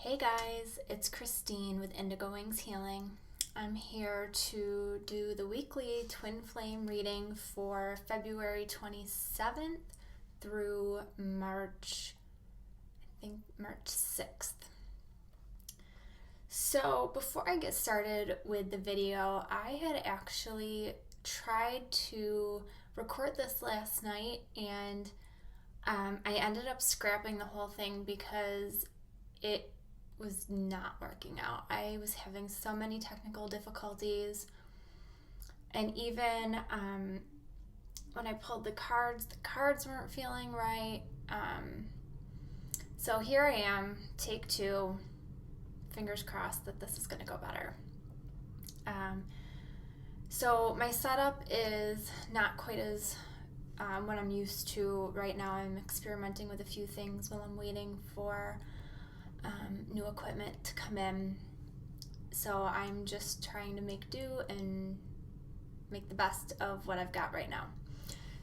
Hey guys, it's Christine with Indigowingshealing. I'm here to do the weekly twin flame reading for February 27th through March 6th. So before I get started with the video, I had actually tried to record this last night and I ended up scrapping the whole thing because it was not working out. I was having so many technical difficulties, and even when I pulled the cards weren't feeling right. So here I am, take two. Fingers crossed that this is going to go better. So my setup is not quite as what I'm used to right now. I'm experimenting with a few things while I'm waiting for new equipment to come in. So I'm just trying to make do and make the best of what I've got right now.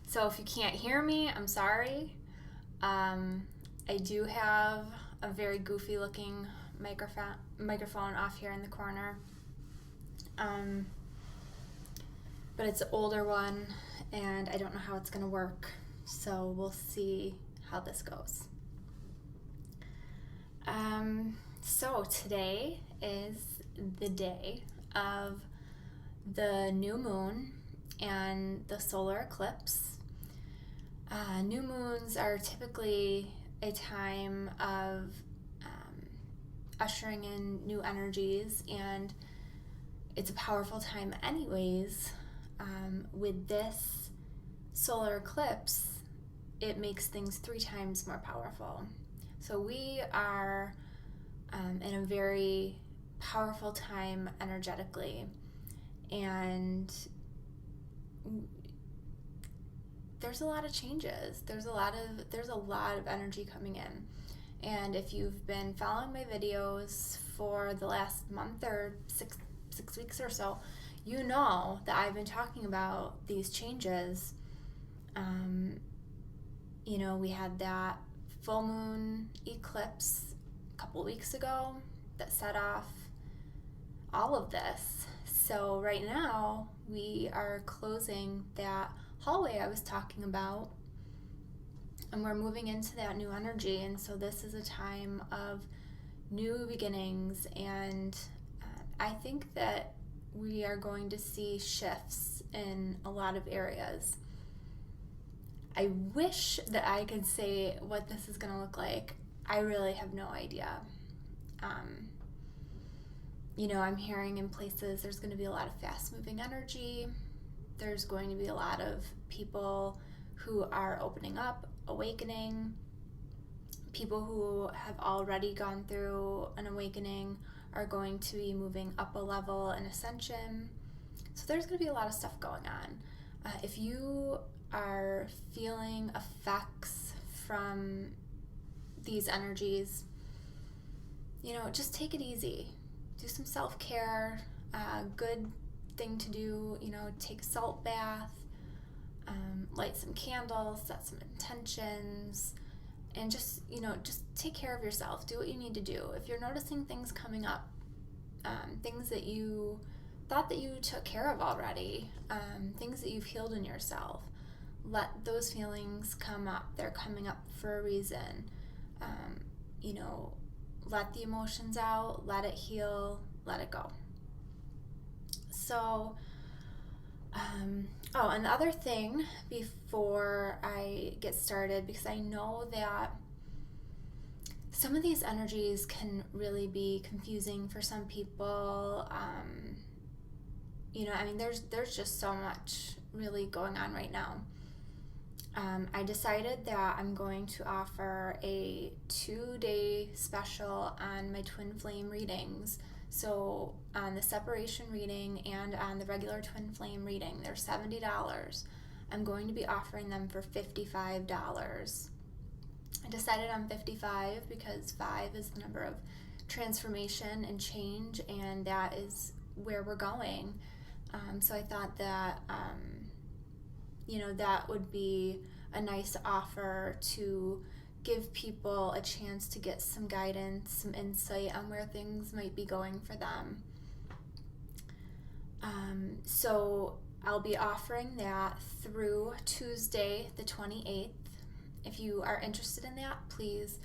So if you can't hear me, I'm sorry. I do have a very goofy looking microphone off here in the corner. But it's an older one and I don't know how it's gonna work. So we'll see how this goes. So today is the day of the new moon and the solar eclipse. New moons are typically a time of ushering in new energies, and it's a powerful time anyways. With this solar eclipse, it makes things 3 times more powerful. So we are in a very powerful time energetically, and there's a lot of changes. There's a lot of energy coming in. And if you've been following my videos for the last month or six weeks or so, you know that I've been talking about these changes. We had that full moon eclipse a couple weeks ago that set off all of this. So right now we are closing that hallway I was talking about, and we're moving into that new energy. And so this is a time of new beginnings, and I think that we are going to see shifts in a lot of areas. I wish that I could say what this is going to look like. I really have no idea. I'm hearing in places there's going to be a lot of fast-moving energy. There's going to be a lot of people who are opening up, awakening. People who have already gone through an awakening are going to be moving up a level in ascension. So there's going to be a lot of stuff going on. If you are feeling effects from these energies, just take it easy. Do some self-care. Good thing to do, take a salt bath, light some candles, set some intentions, and just take care of yourself. Do what you need to do. If you're noticing things coming up, things that you thought that you took care of already, things that you've healed in yourself, let those feelings come up. They're coming up for a reason. Let the emotions out, let it heal, let it go. So, and the other thing before I get started, because I know that some of these energies can really be confusing for some people. There's just so much really going on right now. I decided that I'm going to offer a 2-day special on my twin flame readings. So on the separation reading and on the regular twin flame reading, they're $70. I'm going to be offering them for $55. I decided on 55 because 5 is the number of transformation and change, and that is where we're going. So I thought that that would be a nice offer to give people a chance to get some guidance, some insight on where things might be going for them. So I'll be offering that through Tuesday the 28th. If you are interested in that, please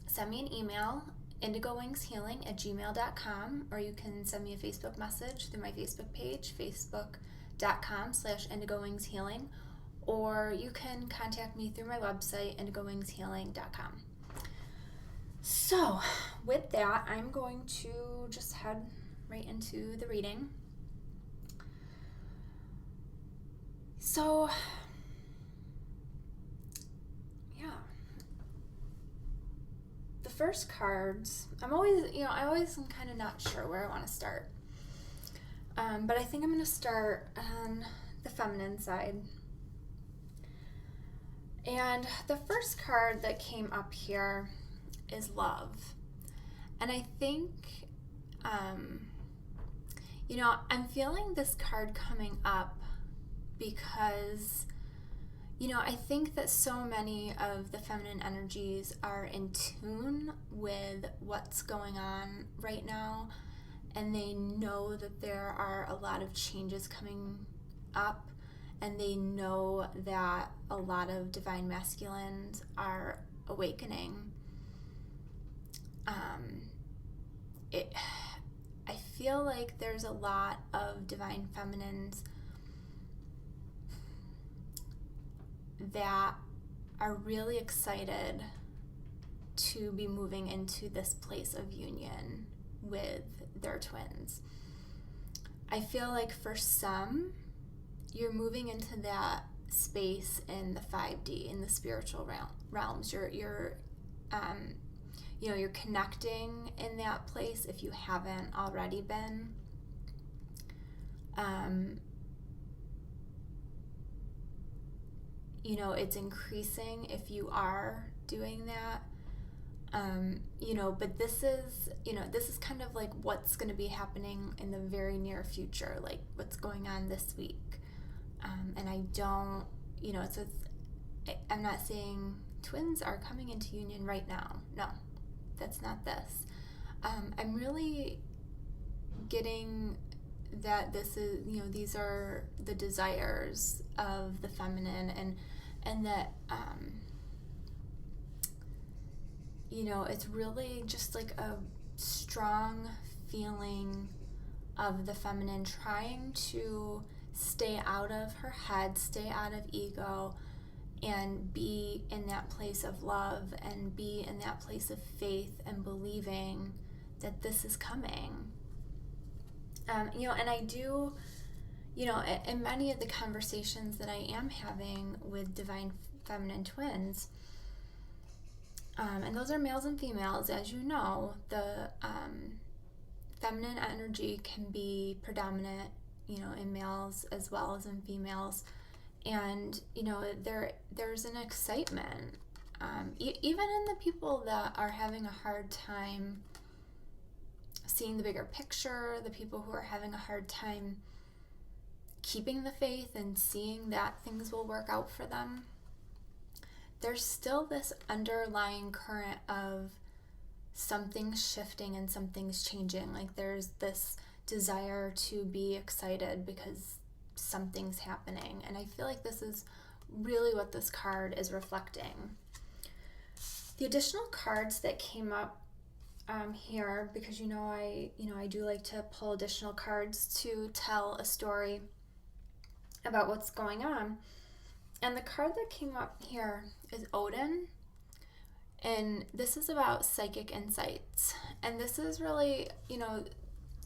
send me an email, indigowingshealing@gmail.com, or you can send me a Facebook message through my Facebook page, facebook.com/indigowingshealing, or you can contact me through my website, indigowingshealing.com. So with that, I'm going to just head right into the reading. So, yeah. The first cards, I always am kind of not sure where I want to start. But I think I'm going to start on the feminine side. And the first card that came up here is love. And I think, I'm feeling this card coming up because, I think that so many of the feminine energies are in tune with what's going on right now, and they know that there are a lot of changes coming up, and they know that a lot of divine masculines are awakening. I feel like there's a lot of divine feminines that are really excited to be moving into this place of union with their twins. I feel like for some, you're moving into that space in the 5D, in the spiritual realms. You're connecting in that place if you haven't already been. It's increasing if you are doing that. But this is kind of like what's going to be happening in the very near future, like what's going on this week. And I don't, I'm not saying twins are coming into union right now. No, that's not this. I'm really getting that this is, these are the desires of the feminine, and that, it's really just like a strong feeling of the feminine trying to stay out of her head, stay out of ego, and be in that place of love, and be in that place of faith and believing that this is coming. And I do, in many of the conversations that I am having with divine feminine twins, and those are males and females, as you know, the feminine energy can be predominant, in males as well as in females. And, there's an excitement, even in the people that are having a hard time seeing the bigger picture, the people who are having a hard time keeping the faith and seeing that things will work out for them. There's still this underlying current of something's shifting and something's changing. Like there's this desire to be excited because something's happening. And I feel like this is really what this card is reflecting. The additional cards that came up here, because I do like to pull additional cards to tell a story about what's going on. And the card that came up here is Odin, and this is about psychic insights. And this is really,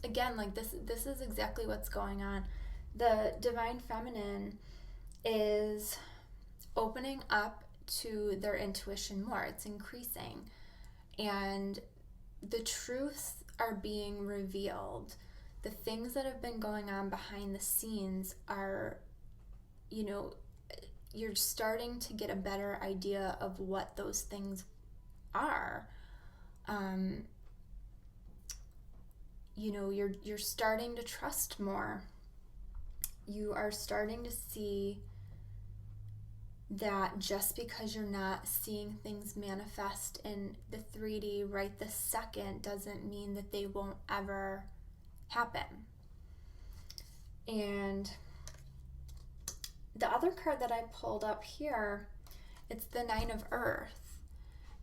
again, like this is exactly what's going on. The divine feminine is opening up to their intuition more. It's increasing, and the truths are being revealed. The things that have been going on behind the scenes are, you're starting to get a better idea of what those things are. You're starting to trust more. You are starting to see that just because you're not seeing things manifest in the 3D right this second doesn't mean that they won't ever happen. And the other card that I pulled up here, it's the Nine of Earth.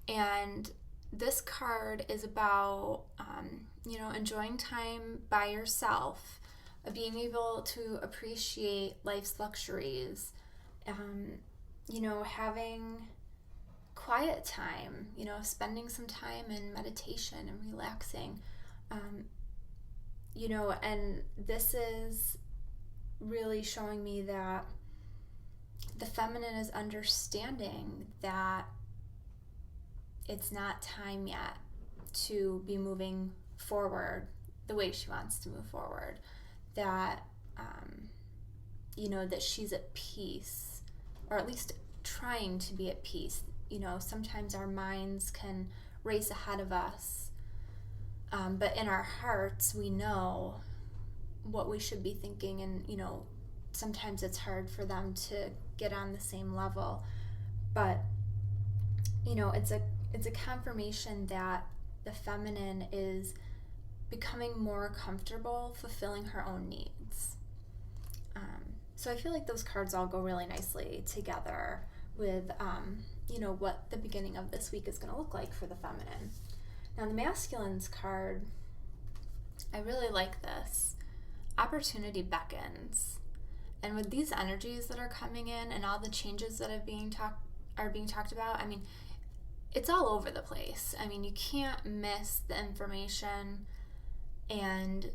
And this card is about, enjoying time by yourself, being able to appreciate life's luxuries, having quiet time, spending some time in meditation and relaxing, and this is really showing me that the feminine is understanding that it's not time yet to be moving forward the way she wants to move forward, that that she's at peace, or at least trying to be at peace. Sometimes our minds can race ahead of us, but in our hearts we know what we should be thinking, and sometimes it's hard for them to get on the same level, but it's a confirmation that the feminine is becoming more comfortable fulfilling her own needs. So I feel like those cards all go really nicely together with what the beginning of this week is going to look like for the feminine. Now the masculine's card, I really like this. Opportunity beckons. And with these energies that are coming in and all the changes that are being talked about, it's all over the place. You can't miss the information and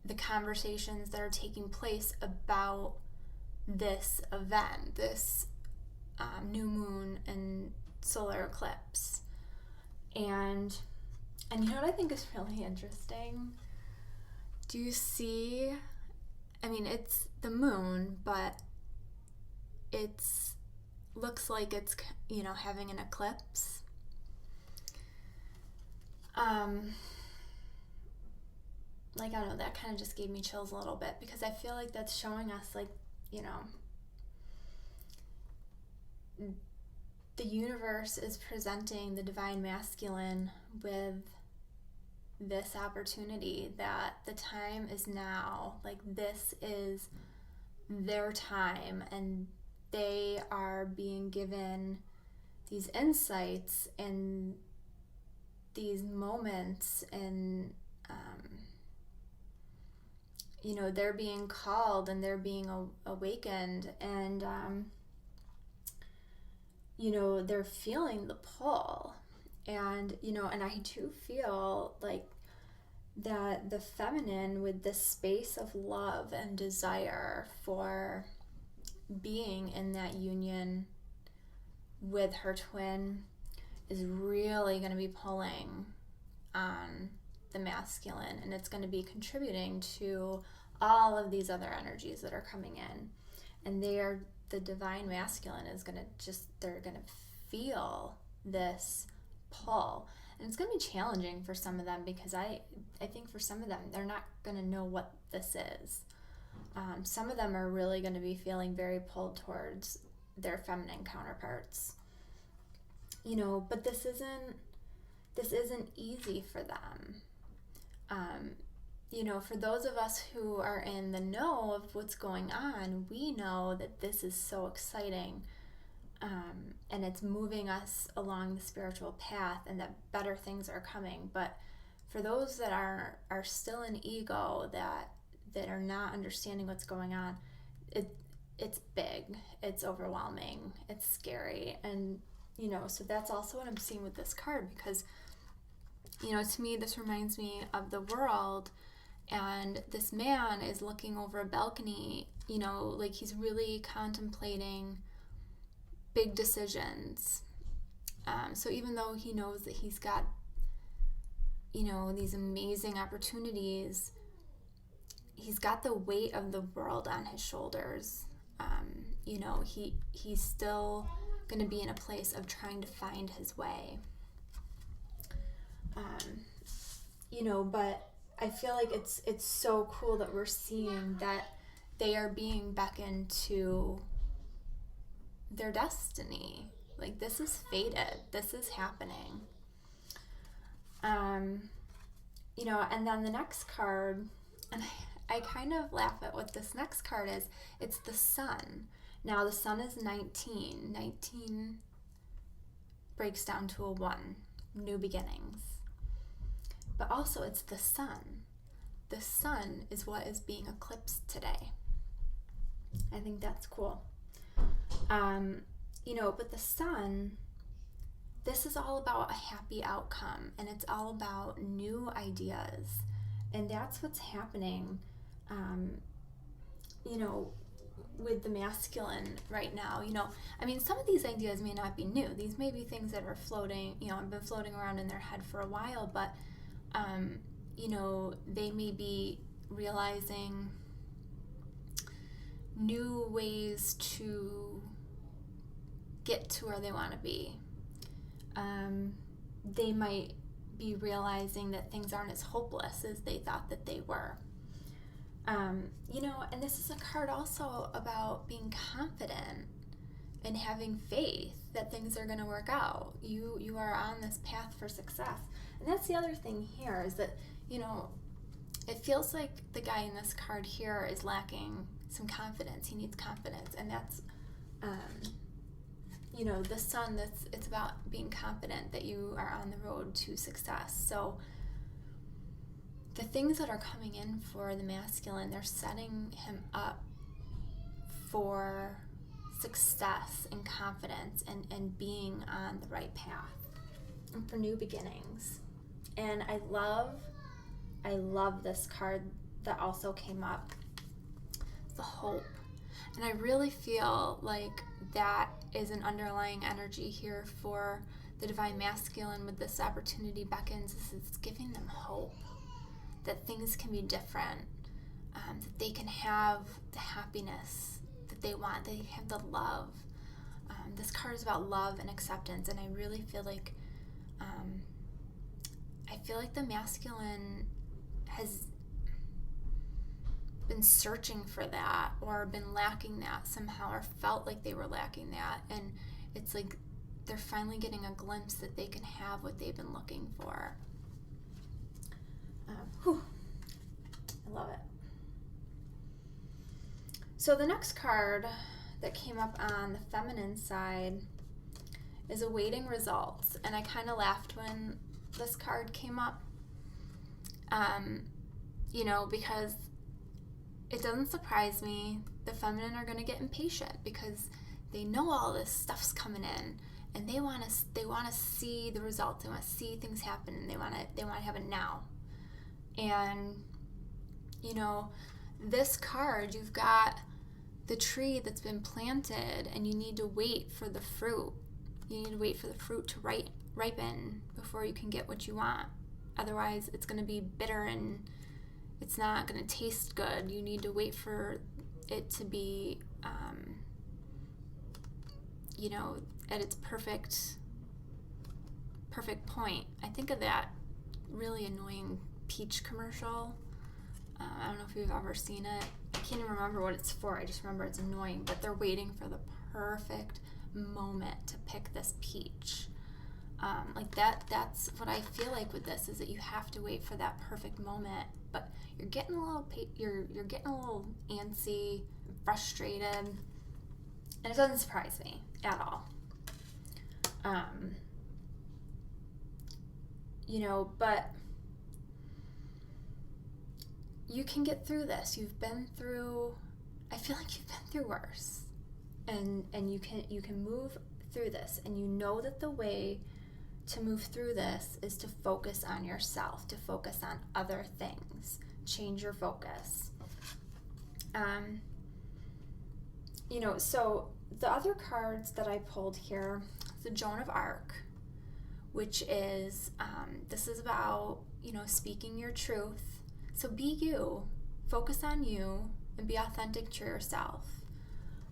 the conversations that are taking place about this event, this new moon and solar eclipse. And you know what I think is really interesting? Do you see, it's the moon, but looks like it's, having an eclipse. I don't know, that kind of just gave me chills a little bit, because I feel like that's showing us, the universe is presenting the divine masculine with this opportunity, that the time is now. This is their time, and they are being given these insights and these moments, and they're being called and they're being awakened, and they're feeling the pull, and and I do feel like that the feminine, with this space of love and desire for being in that union with her twin, is really going to be pulling on the masculine, and it's going to be contributing to all of these other energies that are coming in. And the divine masculine is going to they're going to feel this pull, and it's going to be challenging for some of them, because I think for some of them, they're not going to know what this is. Some of them are really going to be feeling very pulled towards their feminine counterparts, but this isn't easy for them. For those of us who are in the know of what's going on, we know that this is so exciting, and it's moving us along the spiritual path, and that better things are coming. But for those that are still in ego, that are not understanding what's going on, it's big, it's overwhelming, it's scary. And so that's also what I'm seeing with this card, because to me, this reminds me of the world, and this man is looking over a balcony, he's really contemplating big decisions. So even though he knows that he's got, these amazing opportunities, he's got the weight of the world on his shoulders. He's still going to be in a place of trying to find his way. But I feel like it's so cool that we're seeing that they are being beckoned to their destiny. Like, this is fated. This is happening. You know, and then the next card, and I kind of laugh at what this next card is. It's the sun. Now, the sun is 19. 19 breaks down to a 1, new beginnings. But also, it's the sun. The sun is what is being eclipsed today. I think that's cool. You know, but the sun, this is all about a happy outcome, and it's all about new ideas. And that's what's happening, you know, with the masculine right now. You know, I mean, some of these ideas may not be new. These may be things that are floating, you know, have been floating around in their head for a while, but, you know, they may be realizing new ways to get to where they want to be. They might be realizing that things aren't as hopeless as they thought that they were. You know, and this is a card also about being confident and having faith that things are going to work out. You are on this path for success. And that's the other thing here, is that, you know, it feels like the guy in this card here is lacking some confidence. He needs confidence, and that's you know, the sun, it's about being confident that you are on the road to success. So the things that are coming in for the masculine, they're setting him up for success and confidence and being on the right path and for new beginnings. And I love this card that also came up, the hope. And I really feel like that is an underlying energy here for the divine masculine with this opportunity beckons. It's giving them hope that things can be different, that they can have the happiness that they want, they have the love. This card is about love and acceptance, and I really feel like the masculine has been searching for that, or been lacking that somehow, or felt like they were lacking that, and it's like they're finally getting a glimpse that they can have what they've been looking for. I love it. So the next card that came up on the feminine side is awaiting results, and I kind of laughed when this card came up, you know, because it doesn't surprise me. The feminine are going to get impatient because they know all this stuff's coming in, and they want to see the results. They want to see things happen, and they want to have it now. And you know, this card, you've got the tree that's been planted, and you need to wait for the fruit. You need to wait for the fruit to ripen before you can get what you want. Otherwise, it's going to be bitter and it's not going to taste good. You need to wait for it to be, you know, at its perfect point. I think of that really annoying peach commercial. I don't know if you've ever seen it. I can't even remember what it's for. I just remember it's annoying. But they're waiting for the perfect moment to pick this peach. Like that's what I feel like with this, is that you have to wait for that perfect moment. But you're getting a little you're getting a little antsy, frustrated, and it doesn't surprise me at all. You know, but you can get through this. You've been through, I feel like you've been through worse, and you can move through this, and you know that the way to move through this is to focus on yourself, to focus on other things. Change your focus. You know, so the other cards that I pulled here, the Joan of Arc, which is, this is about, you know, speaking your truth. So be you, focus on you, and be authentic to yourself.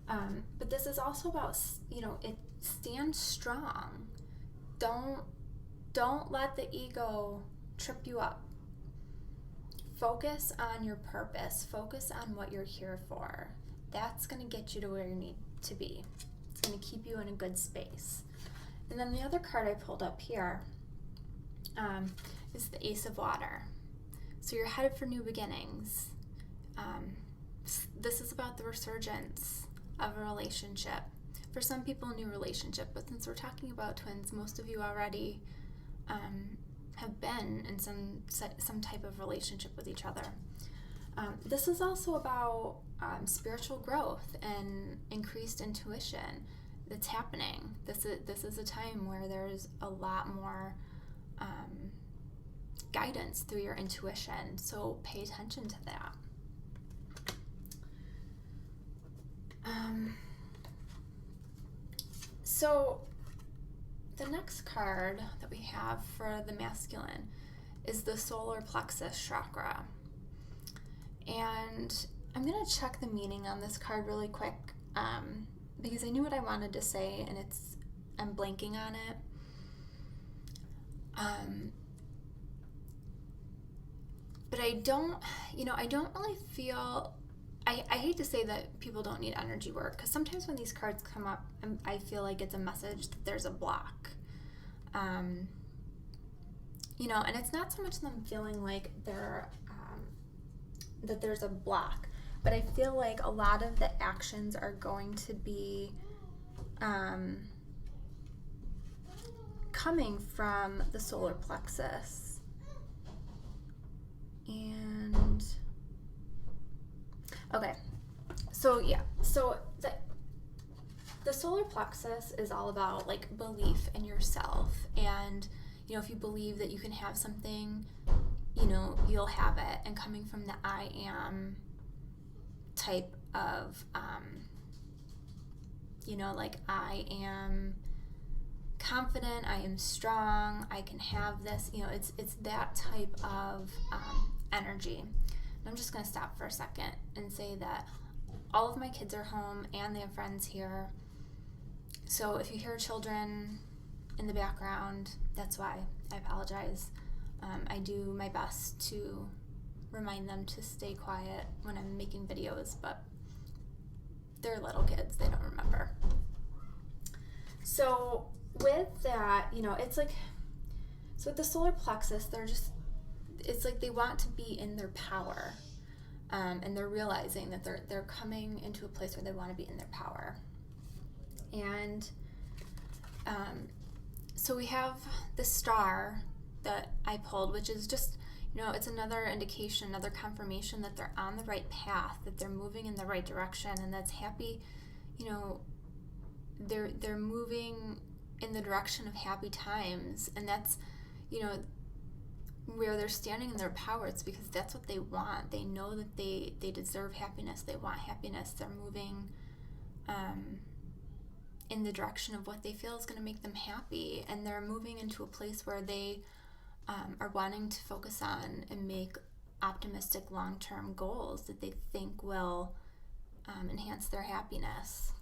But this is also about, you know, stand strong. Don't let the ego trip you up. Focus on your purpose. Focus on what you're here for. That's going to get you to where you need to be. going to keep you in a good space. And then the other card I pulled up here is the Ace of Water. So you're headed for new beginnings. This is about the resurgence of a relationship. For some people, a new relationship, but since we're talking about twins, most of you already have been in some type of relationship with each other. This is also about spiritual growth and increased intuition that's happening. This is a time where there's a lot more guidance through your intuition, so pay attention to that. So the next card that we have for the masculine is the solar plexus chakra. And I'm going to check the meaning on this card really quick because I knew what I wanted to say and I'm blanking on it. But I don't really feel, I hate to say that people don't need energy work, because sometimes when these cards come up, I feel like it's a message that there's a block. And it's not so much them feeling like that there's a block, but I feel like a lot of the actions are going to be coming from the solar plexus. And okay, so the solar plexus is all about like belief in yourself, and if you believe that you can have something, you'll have it. And coming from the I am type of like I am confident, I am strong, I can have this, it's that type of energy. And I'm just going to stop for a second and say that all of my kids are home and they have friends here. So if you hear children in the background, that's why. I apologize. I do my best to remind them to stay quiet when I'm making videos, but they're little kids, they don't remember. So with that, it's like, so with the solar plexus, it's like they want to be in their power, and they're realizing that they're coming into a place where they want to be in their power. And so we have the star that I pulled, which is just, it's another indication, another confirmation that they're on the right path, that they're moving in the right direction, and that's happy. They're moving in the direction of happy times, and that's, where they're standing in their power. It's because that's what they want. They know that they deserve happiness. They want happiness. They're moving in the direction of what they feel is going to make them happy, and they're moving into a place where they are wanting to focus on and make optimistic long-term goals that they think will enhance their happiness.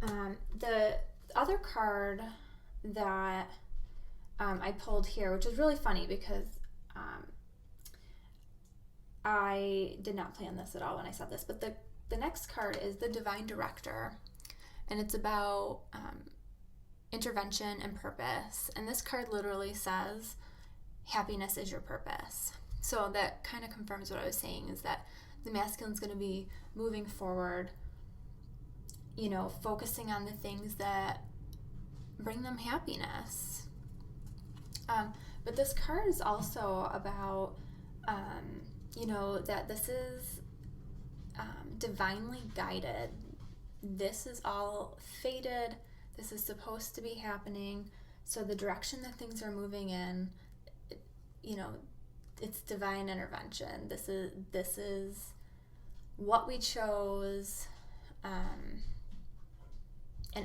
The other card that I pulled here, which is really funny because I did not plan this at all when I said this, but the next card is the Divine Director, and it's about intervention and purpose. And this card literally says, happiness is your purpose. So that kind of confirms what I was saying, is that the masculine is going to be moving forward, focusing on the things that bring them happiness. But this card is also about, that this is divinely guided. This is all fated. This is supposed to be happening. So the direction that things are moving in, it's divine intervention. This is what we chose, and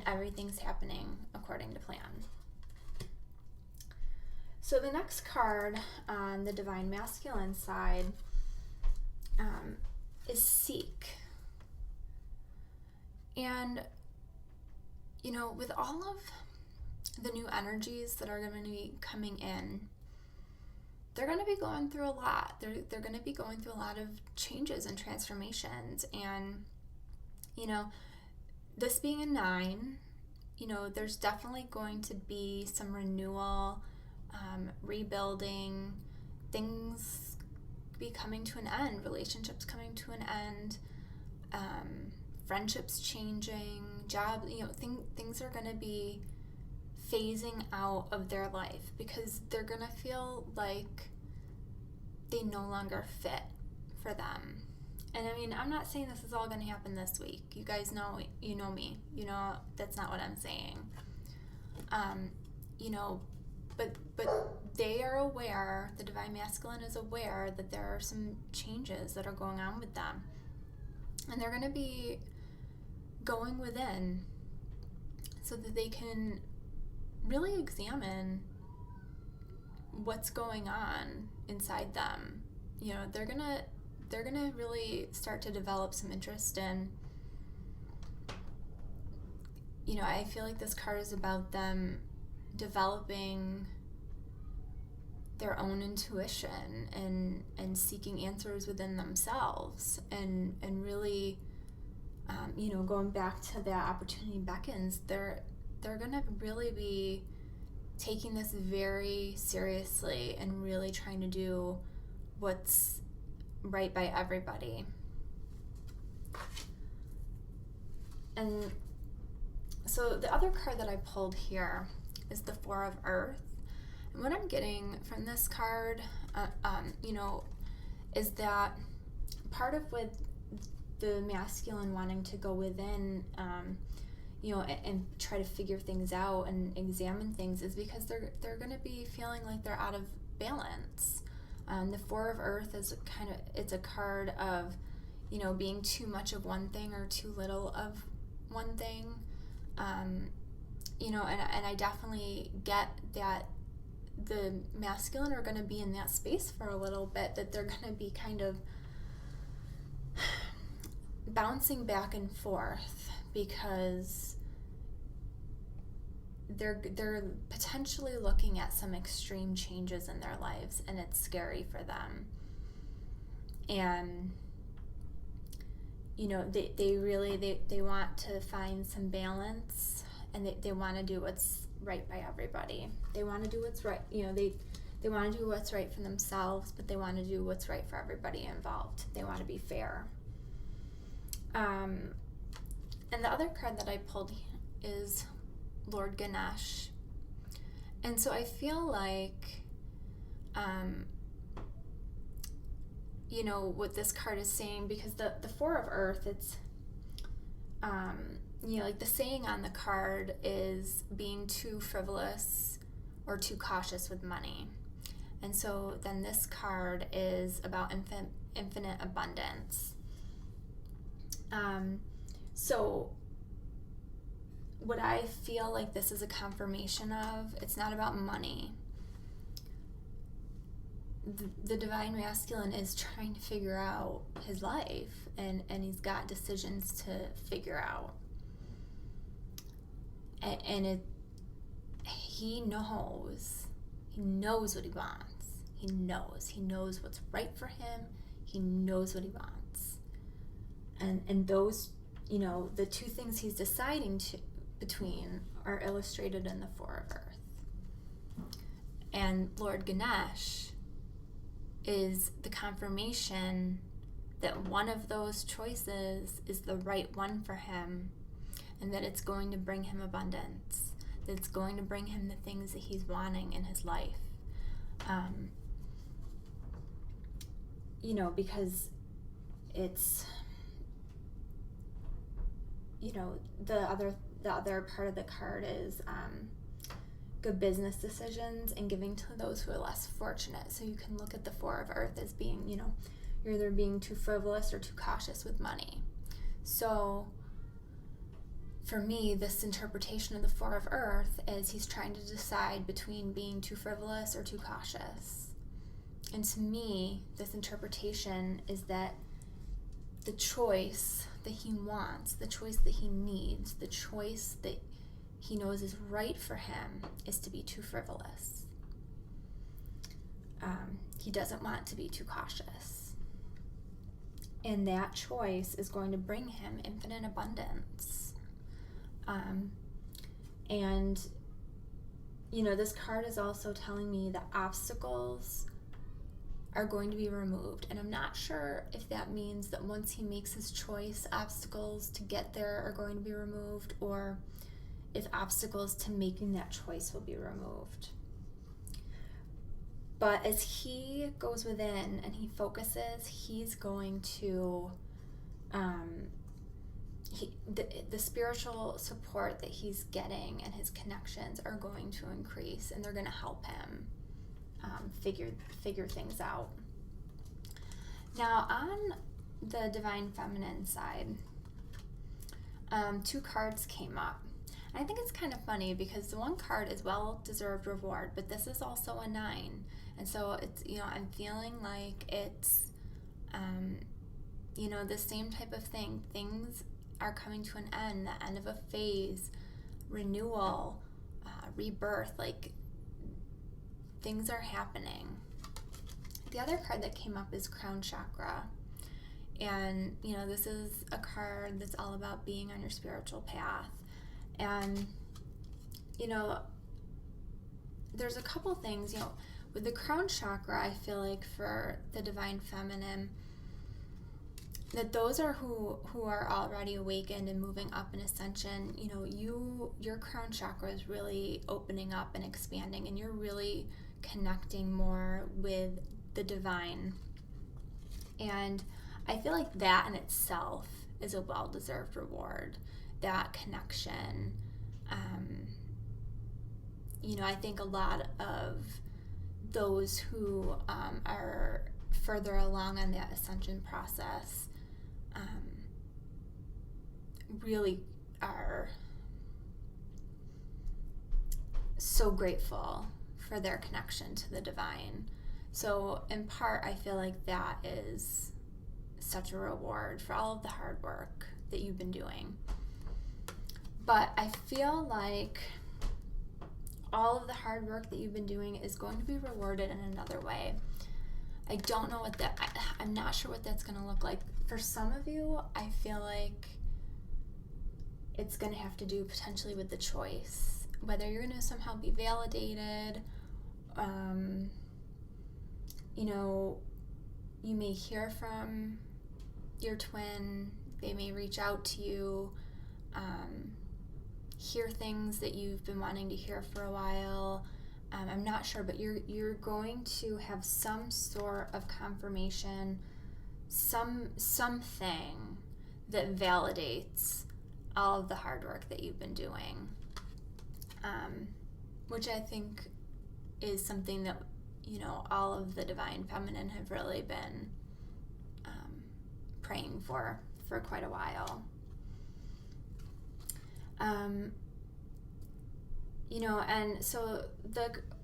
everything's happening according to plan. So the next card on the divine masculine side is Seek. And with all of the new energies that are going to be coming in, they're going to be going through a lot. They're going to be going through a lot of changes and transformations. And, this being a 9, there's definitely going to be some renewal, rebuilding, things be coming to an end, relationships coming to an end, friendships changing, job, things are going to be phasing out of their life because they're going to feel like they no longer fit for them. And I mean, I'm not saying this is all going to happen this week. You guys know, you know me. That's not what I'm saying. But they are aware, the Divine Masculine is aware that there are some changes that are going on with them. And they're going to be going within so that they can really examine what's going on inside them. They're gonna really start to develop some interest in, I feel like this card is about them developing their own intuition and seeking answers within themselves and really going back to that opportunity beckons. They're gonna really be taking this very seriously and really trying to do what's right by everybody. And so the other card that I pulled here is the Four of Earth. And what I'm getting from this card, is that part of with the masculine wanting to go within, and try to figure things out and examine things is because they're going to be feeling like they're out of balance. The Four of Earth is it's a card of, being too much of one thing or too little of one thing. And I definitely get that the masculine are going to be in that space for a little bit, that they're going to be kind of bouncing back and forth because they're potentially looking at some extreme changes in their lives, and it's scary for them. And they really want to find some balance, and they want to do what's right by everybody. They want to do what's right. They want to do what's right for themselves, but they want to do what's right for everybody involved. They want to be fair. And the other card that I pulled is Lord Ganesh. And so I feel like, what this card is saying, because the Four of Earth, it's, like the saying on the card is being too frivolous or too cautious with money. And so then this card is about infinite abundance. So what I feel like this is a confirmation of, it's not about money. The Divine Masculine is trying to figure out his life, and he's got decisions to figure out. And he knows what he wants. He knows what's right for him. He knows what he wants. And those, the two things he's deciding between are illustrated in the Four of Earth. And Lord Ganesh is the confirmation that one of those choices is the right one for him, and that it's going to bring him abundance, that it's going to bring him the things that he's wanting in his life. Because it's, the other part of the card is good business decisions and giving to those who are less fortunate. So you can look at the Four of Earth as being, you're either being too frivolous or too cautious with money. So for me, this interpretation of the Four of Earth is he's trying to decide between being too frivolous or too cautious. And to me, this interpretation is that the choice that he wants, the choice that he needs, the choice that he knows is right for him is to be too frivolous. He doesn't want to be too cautious. And that choice is going to bring him infinite abundance. And, this card is also telling me that obstacles are going to be removed. And I'm not sure if that means that once he makes his choice, obstacles to get there are going to be removed, or if obstacles to making that choice will be removed. But as he goes within and he focuses, he's going to, the spiritual support that he's getting and his connections are going to increase, and they're going to help him figure things out. Now, on the Divine Feminine side, 2 cards came up. I think it's kind of funny because the one card is well-deserved reward, but this is also a 9. And so it's, I'm feeling like it's, the same type of thing. Things are coming to an end, the end of a phase, renewal, rebirth, like things are happening. The other card that came up is Crown Chakra. And, this is a card that's all about being on your spiritual path. And, there's a couple things, with the Crown Chakra, I feel like for the Divine Feminine, that those are who are already awakened and moving up in ascension. Your Crown Chakra is really opening up and expanding, and you're really connecting more with the divine. And I feel like that in itself is a well-deserved reward, that connection. I think a lot of those who are further along on that ascension process really are so grateful for their connection to the divine. So in part, I feel like that is such a reward for all of the hard work that you've been doing. But I feel like all of the hard work that you've been doing is going to be rewarded in another way. I don't know I'm not sure what that's going to look like. For some of you, I feel like it's going to have to do potentially with the choice, whether you're going to somehow be validated. You may hear from your twin, they may reach out to you, hear things that you've been wanting to hear for a while. I'm not sure, but you're going to have some sort of confirmation, something that validates all of the hard work that you've been doing, which I think is something that all of the Divine Feminine have really been praying for quite a while. And so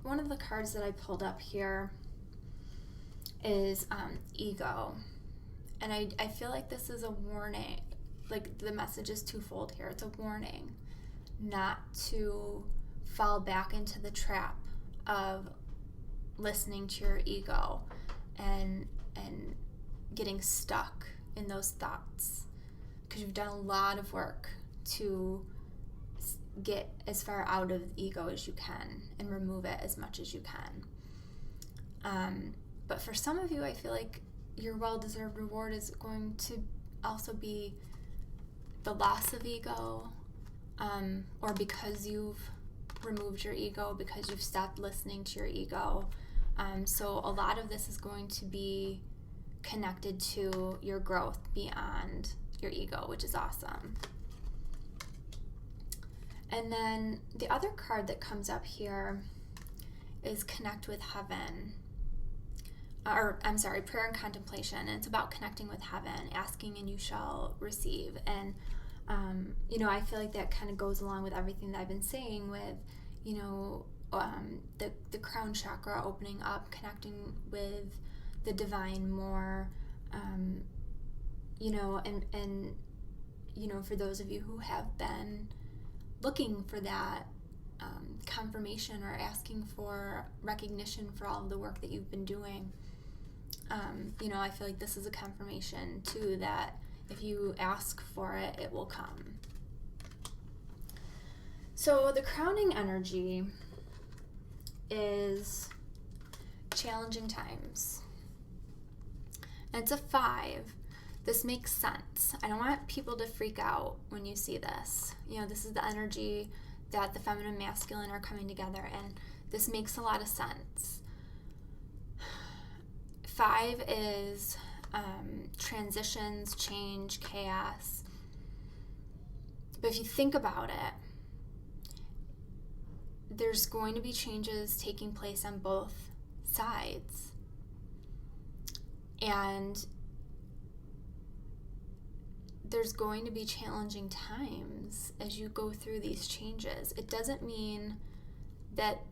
one of the cards that I pulled up here is ego. And I feel like this is a warning, like the message is twofold here. It's a warning not to fall back into the trap of listening to your ego and getting stuck in those thoughts, because you've done a lot of work to get as far out of the ego as you can and remove it as much as you can. But for some of you, I feel like your well-deserved reward is going to also be the loss of ego, or because you've removed your ego, because you've stopped listening to your ego. So a lot of this is going to be connected to your growth beyond your ego, which is awesome. And then the other card that comes up here is Connect with Heaven. Prayer and Contemplation. And it's about connecting with heaven, asking and you shall receive. And, I feel like that kind of goes along with everything that I've been saying with, the crown chakra opening up, connecting with the divine more, and for those of you who have been looking for that confirmation or asking for recognition for all of the work that you've been doing, I feel like this is a confirmation too that if you ask for it, it will come. So the crowning energy is challenging times. And it's a 5. This makes sense. I don't want people to freak out when you see this. This is the energy that the feminine and masculine are coming together, and this makes a lot of sense. 5 is transitions, change, chaos. But if you think about it, there's going to be changes taking place on both sides. And there's going to be challenging times as you go through these changes. It doesn't mean that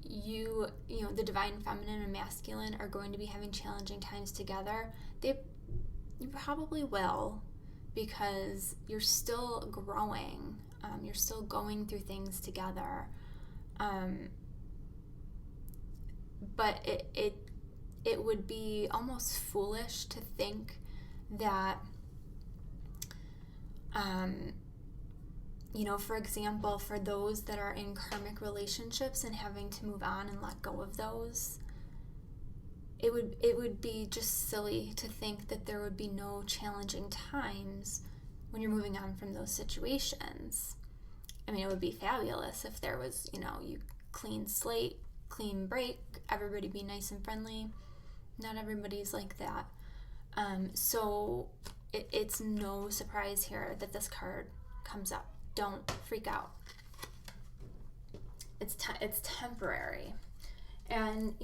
the divine feminine and masculine are going to be having challenging times together. You probably will, because you're still growing. You're still going through things together. But it would be almost foolish to think that for example, for those that are in karmic relationships and having to move on and let go of those, it would be just silly to think that there would be no challenging times when you're moving on from those situations. I mean, it would be fabulous if there was, you clean slate, clean break, everybody be nice and friendly. Not everybody's like that. So it's no surprise here that this card comes up. Don't freak out. It's temporary. And,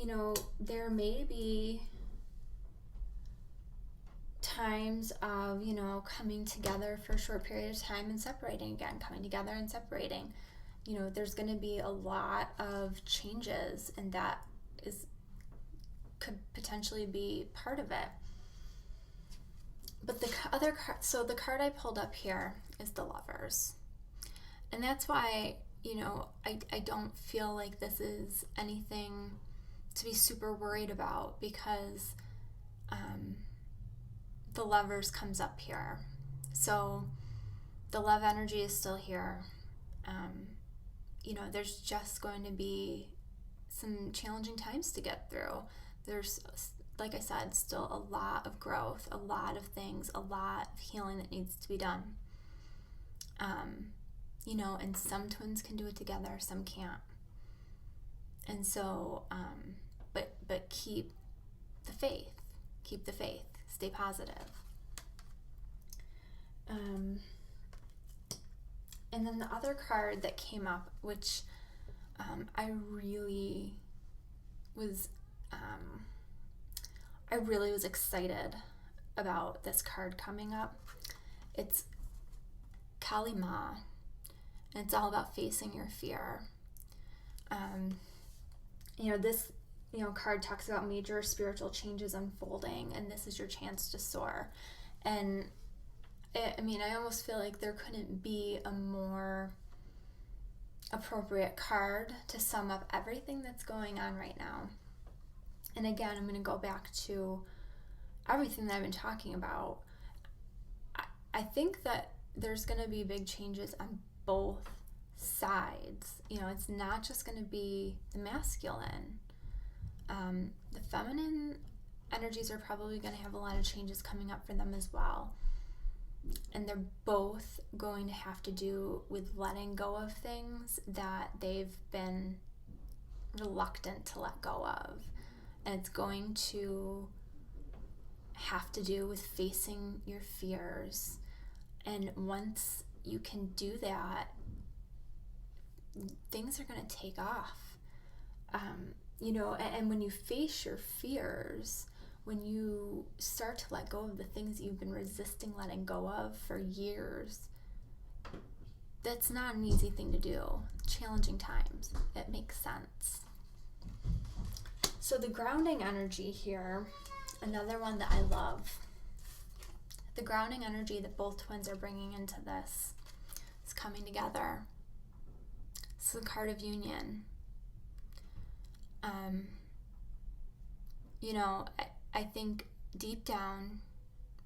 there may be times of, coming together for a short period of time and separating again, coming together and separating. There's going to be a lot of changes, and that could potentially be part of it. But the other card, so the card I pulled up here is the Lovers. And that's why, I don't feel like this is anything to be super worried about, because the Lovers comes up here. So the love energy is still here. There's just going to be some challenging times to get through. There's, like I said, still a lot of growth, a lot of things, a lot of healing that needs to be done. And some twins can do it together, some can't. And so, but keep the faith, stay positive. And then the other card that came up, which I really was excited about this card coming up. It's Kali Ma, and it's all about facing your fear. This card talks about major spiritual changes unfolding, and this is your chance to soar. And I almost feel like there couldn't be a more appropriate card to sum up everything that's going on right now. And again, I'm going to go back to everything that I've been talking about. I think that there's going to be big changes on both sides. It's not just going to be the masculine. The feminine energies are probably going to have a lot of changes coming up for them as well. And they're both going to have to do with letting go of things that they've been reluctant to let go of. And it's going to have to do with facing your fears. And once you can do that, things are going to take off. And when you face your fears, when you start to let go of the things that you've been resisting letting go of for years, that's not an easy thing to do. Challenging times. It makes sense. So the grounding energy here, another one that I love. The grounding energy that both twins are bringing into this is coming together. It's the card of union. I think deep down,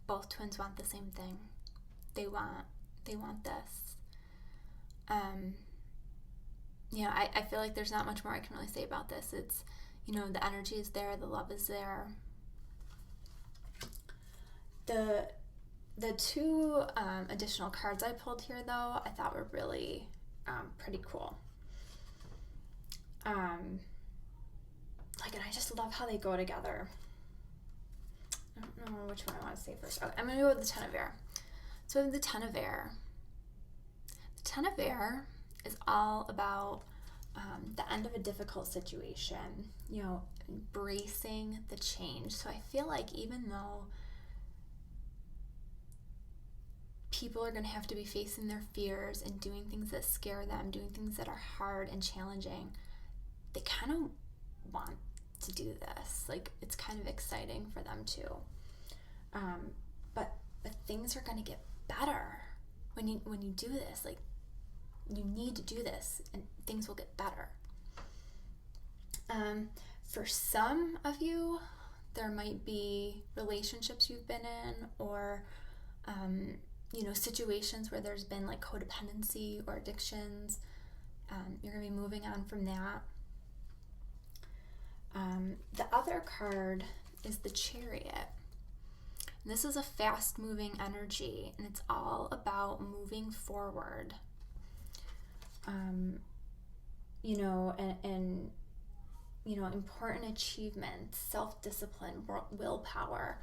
both twins want the same thing. They want this. I feel like there's not much more I can really say about this. It's, the energy is there, the love is there. The two additional cards I pulled here, though, I thought were really pretty cool. And I just love how they go together. I don't know which one I want to say first. Okay, I'm going to go with the Ten of Air. So the Ten of Air. The Ten of Air is all about the end of a difficult situation, embracing the change. So I feel like even though people are going to have to be facing their fears and doing things that scare them, doing things that are hard and challenging, they kind of want to do this. Like, it's kind of exciting for them too. But things are going to get better when you do this. Like, you need to do this and things will get better. For some of you, there might be relationships you've been in, or situations where there's been like codependency or addictions. You're going to be moving on from that. The other card is the Chariot. And this is a fast-moving energy, and it's all about moving forward. Important achievements, self-discipline, willpower,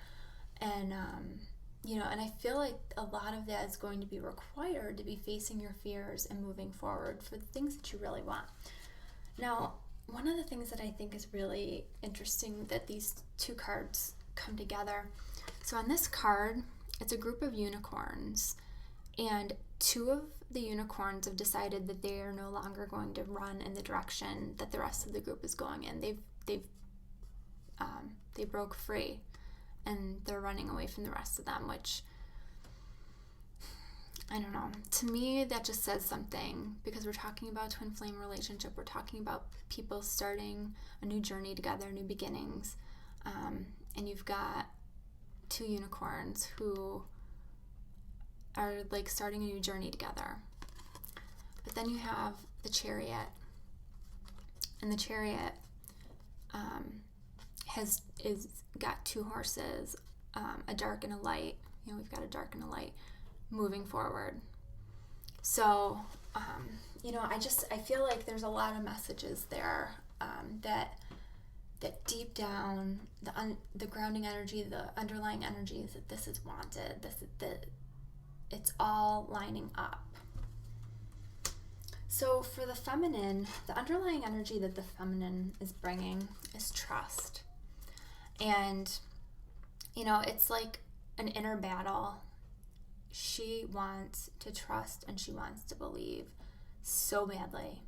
and I feel like a lot of that is going to be required to be facing your fears and moving forward for the things that you really want. Now, one of the things that I think is really interesting that these two cards come together. So on this card, it's a group of unicorns, and two of the unicorns have decided that they are no longer going to run in the direction that the rest of the group is going in. They broke free, and they're running away from the rest of them, which, I don't know. To me, that just says something, because we're talking about twin flame relationship. We're talking about people starting a new journey together, new beginnings. And you've got two unicorns who are like starting a new journey together. But then you have the Chariot. And the Chariot is got two horses, a dark and a light. We've got a dark and a light moving forward. So, I feel like there's a lot of messages there that deep down, the grounding energy, the underlying energy is that this is wanted, that it's all lining up. So for the feminine, the underlying energy that the feminine is bringing is trust. And, it's like an inner battle. She wants to trust and she wants to believe so badly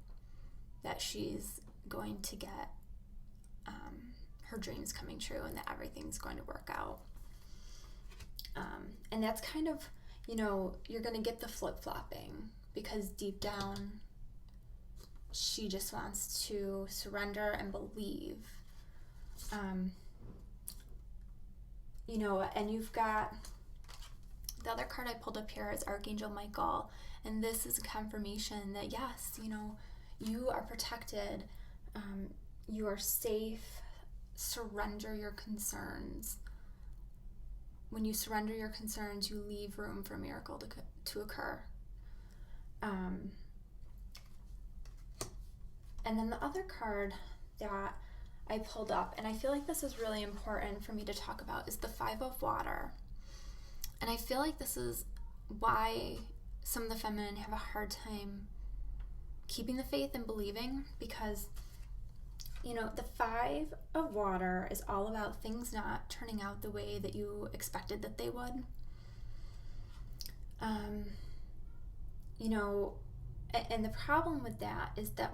that she's going to get her dreams coming true and that everything's going to work out. And that's kind of, you're going to get the flip-flopping, because deep down, she just wants to surrender and believe. And you've got the other card I pulled up here is Archangel Michael, and this is a confirmation that yes, you are protected, you are safe. Surrender your concerns. When you surrender your concerns, you leave room for a miracle to occur. And then the other card that I pulled up, and I feel like this is really important for me to talk about, is the Five of Water. And I feel like this is why some of the feminine have a hard time keeping the faith and believing, because the Five of Water is all about things not turning out the way that you expected that they would. And the problem with that is that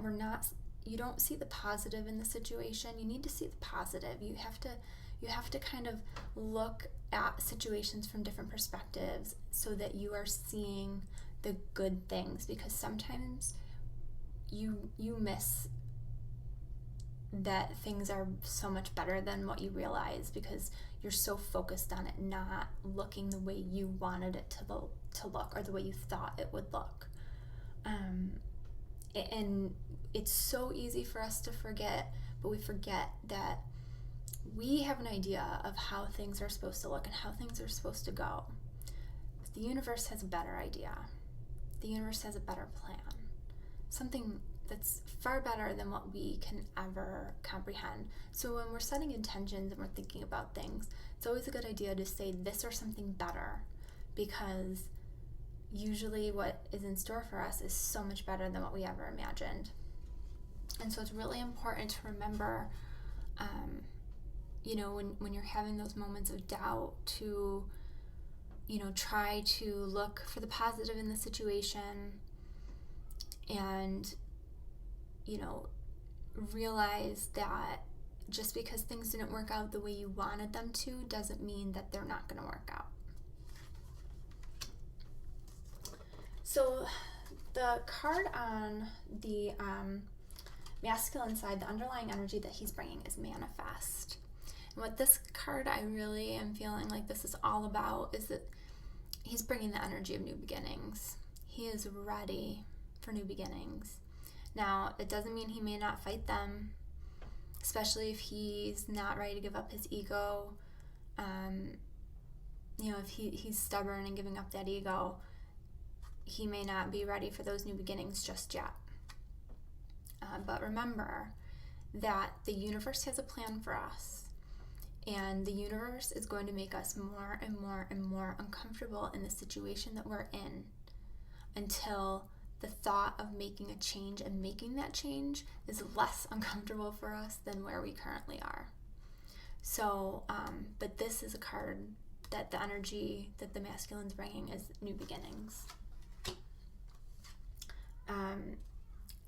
you don't see the positive in the situation. You need to see the positive. You have to kind of look at situations from different perspectives so that you are seeing the good things, because sometimes you miss that things are so much better than what you realize, because you're so focused on it not looking the way you wanted it to look, or the way you thought it would look. And it's so easy for us to forget, but we forget that we have an idea of how things are supposed to look and how things are supposed to go. The universe has a better idea. The universe has a better plan. Something that's far better than what we can ever comprehend. So when we're setting intentions and we're thinking about things, it's always a good idea to say this or something better, because usually what is in store for us is so much better than what we ever imagined. And so it's really important to remember, when you're having those moments of doubt, to, try to look for the positive in the situation and, realize that just because things didn't work out the way you wanted them to doesn't mean that they're not going to work out. So the card on the masculine side, the underlying energy that he's bringing is manifest. And what this card I really am feeling like this is all about is that he's bringing the energy of new beginnings. He is ready for new beginnings. Now, it doesn't mean he may not fight them, especially if he's not ready to give up his ego. If he's stubborn and giving up that ego, he may not be ready for those new beginnings just yet. But remember that the universe has a plan for us, and the universe is going to make us more and more and more uncomfortable in the situation that we're in until the thought of making a change and making that change is less uncomfortable for us than where we currently are. So, but this is a card that the energy that the masculine's bringing is new beginnings.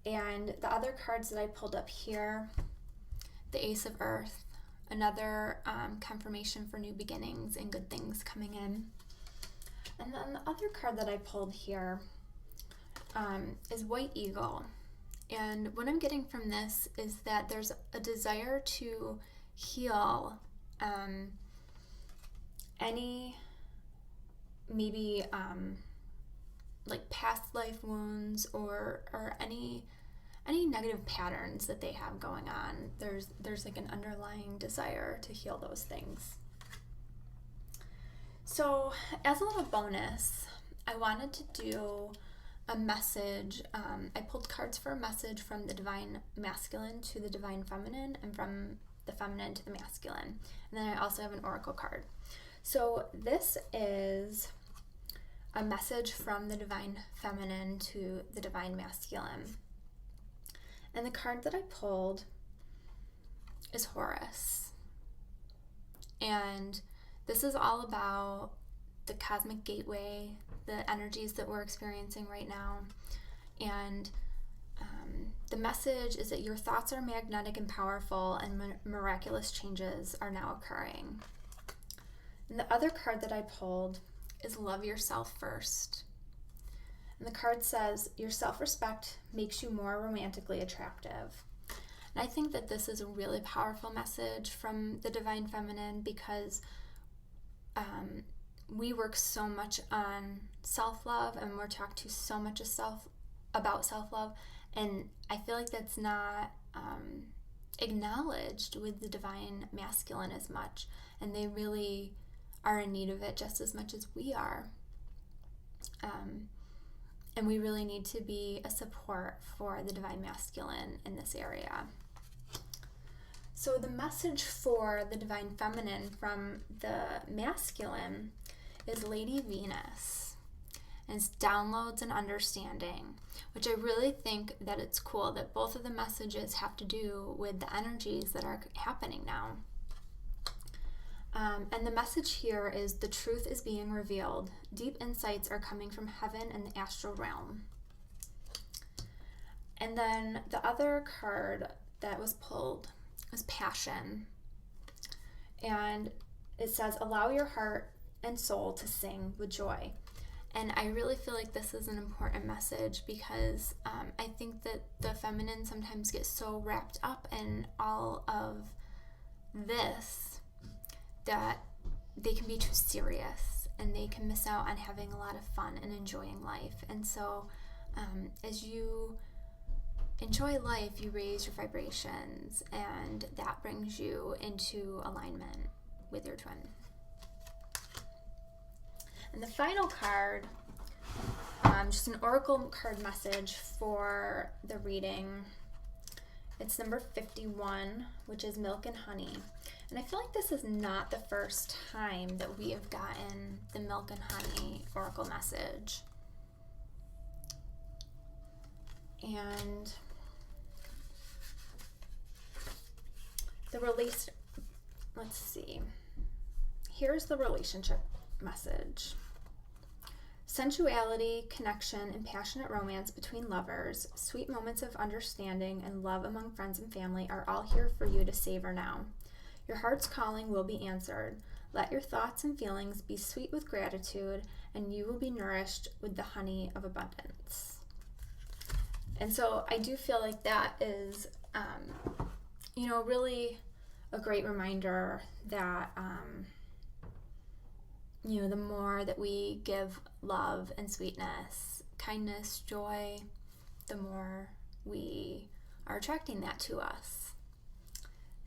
And the other cards that I pulled up here, the Ace of Earth, another confirmation for new beginnings and good things coming in. And then the other card that I pulled here is White Eagle. And what I'm getting from this is that there's a desire to heal any maybe like past life wounds or any negative patterns that they have going on. There's like an underlying desire to heal those things. So as a little bonus, I wanted to do a message. I pulled cards for a message from the divine masculine to the divine feminine, and from the feminine to the masculine. And then I also have an oracle card. So this is a message from the divine feminine to the divine masculine. And the card that I pulled is Horus. And this is all about the cosmic gateway, the energies that we're experiencing right now. And the message is that your thoughts are magnetic and powerful, and miraculous changes are now occurring. And the other card that I pulled is Love Yourself First. And the card says, your self-respect makes you more romantically attractive. And I think that this is a really powerful message from the divine feminine, because we work so much on self-love, and we're talked to so much about self-love, and I feel like that's not acknowledged with the divine masculine as much, and they really are in need of it just as much as we are. And we really need to be a support for the divine masculine in this area. So the message for the divine feminine from the masculine is Lady Venus, and it's downloads and understanding, which I really think that it's cool that both of the messages have to do with the energies that are happening now. And the message here is the truth is being revealed. Deep insights are coming from heaven and the astral realm. And then the other card that was pulled was Passion. And it says, allow your heart and soul to sing with joy. And I really feel like this is an important message, because I think that the feminine sometimes gets so wrapped up in all of this that they can be too serious, and they can miss out on having a lot of fun and enjoying life. And so as you enjoy life, you raise your vibrations, and that brings you into alignment with your twin. And the final card, just an oracle card message for the reading. It's number 51, which is milk and honey. And I feel like this is not the first time that we have gotten the milk and honey oracle message. And the release, let's see. Here's the relationship message. Sensuality, connection, and passionate romance between lovers, sweet moments of understanding, and love among friends and family are all here for you to savor now. Your heart's calling will be answered. Let your thoughts and feelings be sweet with gratitude, and you will be nourished with the honey of abundance. And so I do feel like that is, really a great reminder that, the more that we give love and sweetness, kindness, joy, the more we are attracting that to us.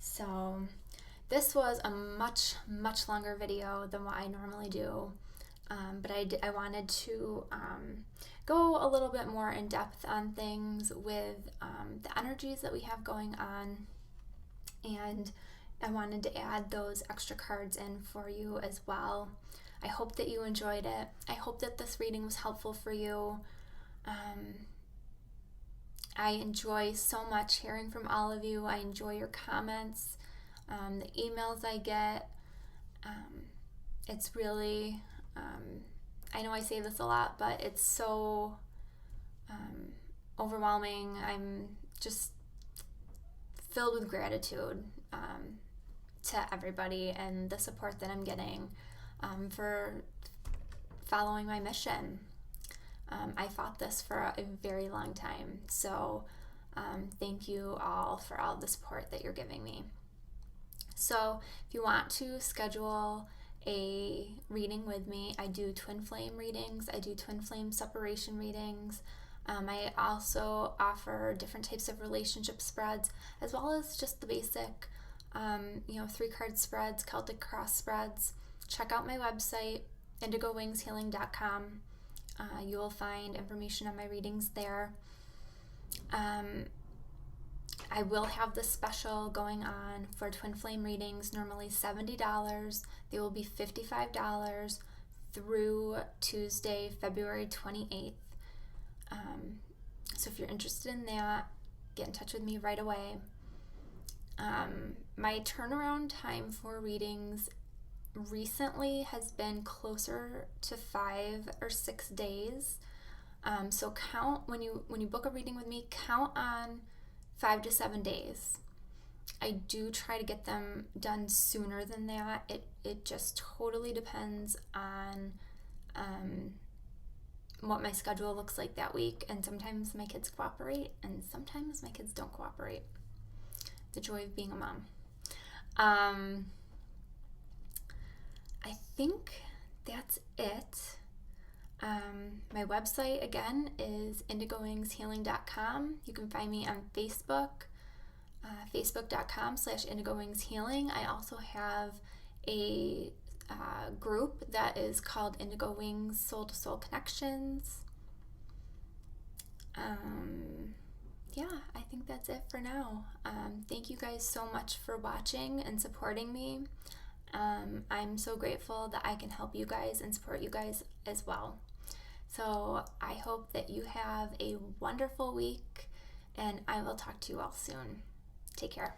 So this was a much, much longer video than what I normally do. But I wanted to go a little bit more in depth on things with the energies that we have going on. And I wanted to add those extra cards in for you as well. I hope that you enjoyed it. I hope that this reading was helpful for you. I enjoy so much hearing from all of you. I enjoy your comments, the emails I get. It's really, I know I say this a lot, but it's so overwhelming. I'm just filled with gratitude to everybody and the support that I'm getting for following my mission. I fought this for a very long time, so thank you all for all the support that you're giving me. So if you want to schedule a reading with me, I do twin flame readings, I do twin flame separation readings. I also offer different types of relationship spreads, as well as just the basic 3-card spreads, Celtic cross spreads. Check out my website, Indigowingshealing.com. You will find information on my readings there. I will have this special going on for twin flame readings, normally $70. They will be $55 through Tuesday, February 28th. So if you're interested in that, get in touch with me right away. My turnaround time for readings recently has been closer to 5 or 6 days. So count when you book a reading with me, count on 5 to 7 days. I do try to get them done sooner than that. It just totally depends on what my schedule looks like that week, and sometimes my kids cooperate and sometimes my kids don't cooperate. The joy of being a mom. I think that's it. My website again is indigowingshealing.com. You can find me on Facebook, facebook.com/indigowingshealing. I also have a group that is called Indigo Wings Soul to Soul Connections. I think that's it for now. Thank you guys so much for watching and supporting me. I'm so grateful that I can help you guys and support you guys as well. So I hope that you have a wonderful week, and I will talk to you all soon. Take care.